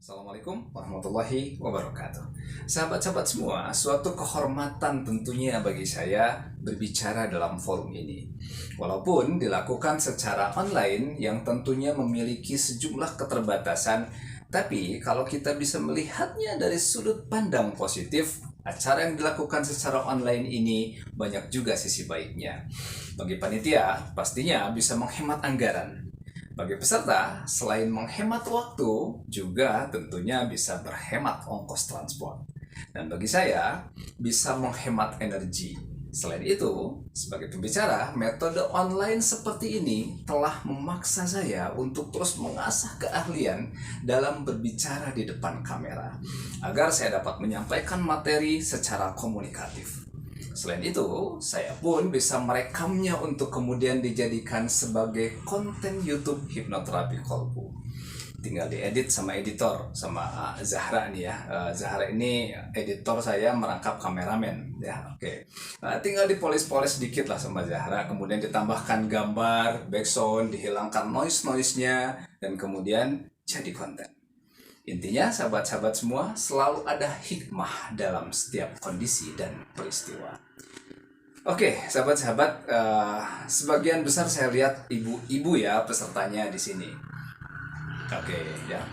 Assalamualaikum warahmatullahi wabarakatuh. Sahabat-sahabat semua, suatu kehormatan tentunya bagi saya berbicara dalam forum ini. Walaupun dilakukan secara online yang tentunya memiliki sejumlah keterbatasan, tapi kalau kita bisa melihatnya dari sudut pandang positif, acara yang dilakukan secara online ini banyak juga sisi baiknya. Bagi panitia, pastinya bisa menghemat anggaran. Bagi peserta, selain menghemat waktu, juga tentunya bisa berhemat ongkos transport. Dan bagi saya, bisa menghemat energi. Selain itu, sebagai pembicara, metode online seperti ini telah memaksa saya untuk terus mengasah keahlian dalam berbicara di depan kamera, agar saya dapat menyampaikan materi secara komunikatif. Selain itu, saya pun bisa merekamnya untuk kemudian dijadikan sebagai konten YouTube hipnoterapi kolbu. Tinggal diedit sama editor, sama Zahra nih ya. Zahra ini editor saya merangkap kameramen ya. Oke. Tinggal dipoles-poles sedikit lah sama Zahra, kemudian ditambahkan gambar, background, dihilangkan noise-nya, dan kemudian jadi konten. Intinya, sahabat-sahabat semua, selalu ada hikmah dalam setiap kondisi dan peristiwa. Oke, sahabat-sahabat, sebagian besar saya lihat ibu-ibu ya pesertanya di sini. Oke, ya.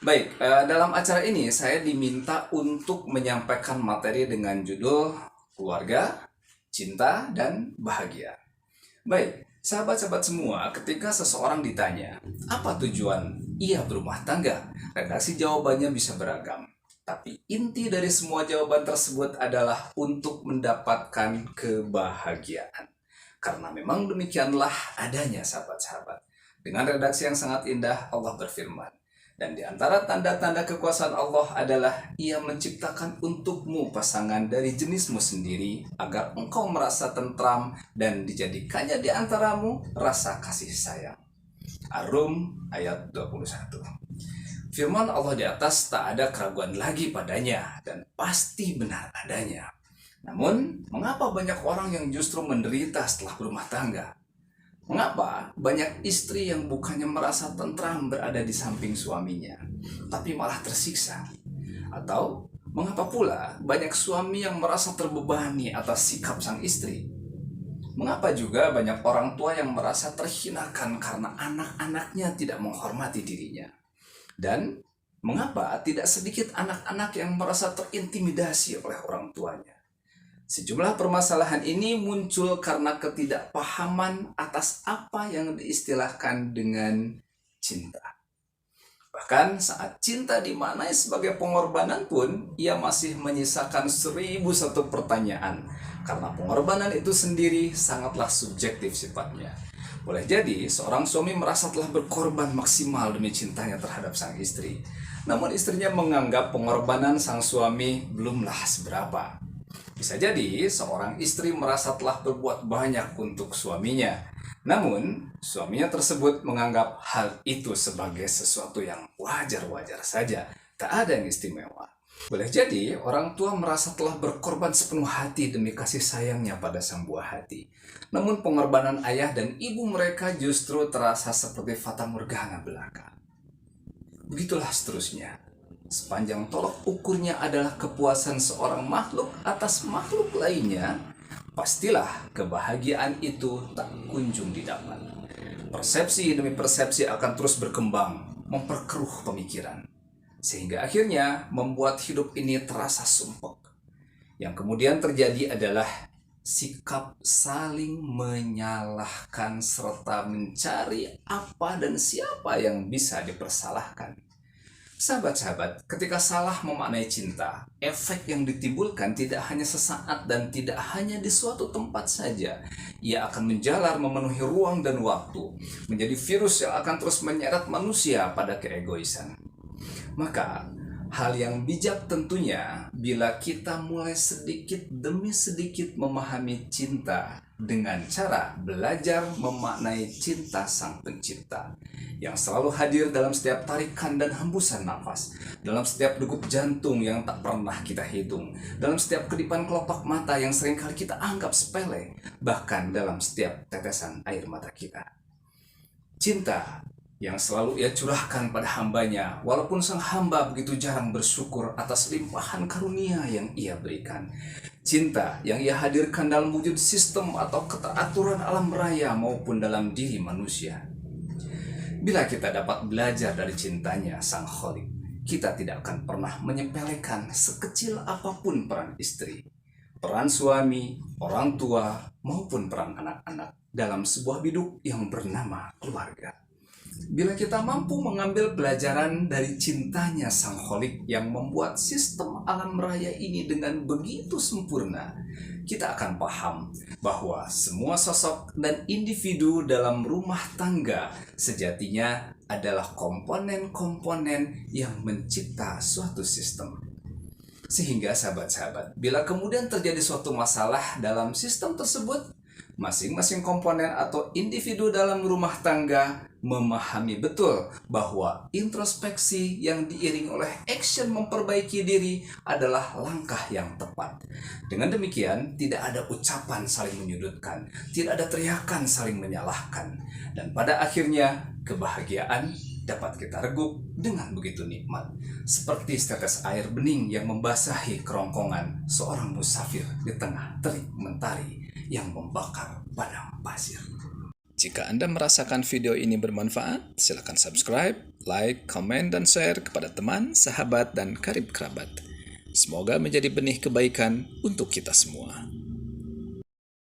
Baik, dalam acara ini saya diminta untuk menyampaikan materi dengan judul Keluarga, Cinta, dan Bahagia. Baik, sahabat-sahabat semua, ketika seseorang ditanya, apa tujuan ia berumah tangga? Redaksi jawabannya bisa beragam. Tapi inti dari semua jawaban tersebut adalah untuk mendapatkan kebahagiaan. Karena memang demikianlah adanya sahabat-sahabat. Dengan redaksi yang sangat indah, Allah berfirman, dan di antara tanda-tanda kekuasaan Allah adalah Ia menciptakan untukmu pasangan dari jenismu sendiri agar engkau merasa tentram dan dijadikannya di antaramu rasa kasih sayang. Ar-Rum ayat 21. Firman Allah di atas tak ada keraguan lagi padanya dan pasti benar adanya. Namun, mengapa banyak orang yang justru menderita setelah berumah tangga? Mengapa banyak istri yang bukannya merasa tentram berada di samping suaminya, tapi malah tersiksa? Atau mengapa pula banyak suami yang merasa terbebani atas sikap sang istri? Mengapa juga banyak orang tua yang merasa terhinakan karena anak-anaknya tidak menghormati dirinya? Dan mengapa tidak sedikit anak-anak yang merasa terintimidasi oleh orang tuanya? Sejumlah permasalahan ini muncul karena ketidakpahaman atas apa yang diistilahkan dengan cinta. Bahkan saat cinta dimaknai sebagai pengorbanan pun, ia masih menyisakan 1001 pertanyaan. Karena pengorbanan itu sendiri sangatlah subjektif sifatnya. Boleh jadi seorang suami merasa telah berkorban maksimal demi cintanya terhadap sang istri. Namun istrinya menganggap pengorbanan sang suami belumlah seberapa. Bisa jadi seorang istri merasa telah berbuat banyak untuk suaminya. Namun, suaminya tersebut menganggap hal itu sebagai sesuatu yang wajar-wajar saja. Tak ada yang istimewa. Boleh jadi orang tua merasa telah berkorban sepenuh hati demi kasih sayangnya pada sang buah hati. Namun pengorbanan ayah dan ibu mereka justru terasa seperti fata morgana belaka. Begitulah seterusnya. Sepanjang tolok ukurnya adalah kepuasan seorang makhluk atas makhluk lainnya, pastilah kebahagiaan itu tak kunjung didapat. Persepsi demi persepsi akan terus berkembang, memperkeruh pemikiran, sehingga akhirnya membuat hidup ini terasa sumpek. Yang kemudian terjadi adalah sikap saling menyalahkan serta mencari apa dan siapa yang bisa dipersalahkan. Sahabat-sahabat, ketika salah memaknai cinta, efek yang ditimbulkan tidak hanya sesaat dan tidak hanya di suatu tempat saja. Ia akan menjalar memenuhi ruang dan waktu, menjadi virus yang akan terus menyeret manusia pada keegoisan. Maka, hal yang bijak tentunya bila kita mulai sedikit demi sedikit memahami cinta dengan cara belajar memaknai cinta sang pencipta yang selalu hadir dalam setiap tarikan dan hembusan nafas, dalam setiap degup jantung yang tak pernah kita hitung, dalam setiap kedipan kelopak mata yang seringkali kita anggap sepele, bahkan dalam setiap tetesan air mata kita. Cinta yang selalu ia curahkan pada hambanya, walaupun sang hamba begitu jarang bersyukur atas limpahan karunia yang ia berikan. Cinta yang ia hadirkan dalam wujud sistem atau keteraturan alam raya maupun dalam diri manusia. Bila kita dapat belajar dari cintanya sang Khalik, kita tidak akan pernah menyepelekan sekecil apapun peran istri, peran suami, orang tua, maupun peran anak-anak dalam sebuah biduk yang bernama keluarga. Bila kita mampu mengambil pelajaran dari cintanya sang Khalik yang membuat sistem alam raya ini dengan begitu sempurna, kita akan paham bahwa semua sosok dan individu dalam rumah tangga sejatinya adalah komponen-komponen yang mencipta suatu sistem. Sehingga sahabat-sahabat, bila kemudian terjadi suatu masalah dalam sistem tersebut, masing-masing komponen atau individu dalam rumah tangga memahami betul bahwa introspeksi yang diiringi oleh action memperbaiki diri adalah langkah yang tepat. Dengan demikian, tidak ada ucapan saling menyudutkan, tidak ada teriakan saling menyalahkan, dan pada akhirnya kebahagiaan dapat kita reguk dengan begitu nikmat, seperti setetes air bening yang membasahi kerongkongan seorang musafir di tengah terik mentari yang membakar padang pasir. Jika Anda merasakan video ini bermanfaat, silakan subscribe, like, komen, dan share kepada teman, sahabat, dan karib kerabat. Semoga menjadi benih kebaikan untuk kita semua.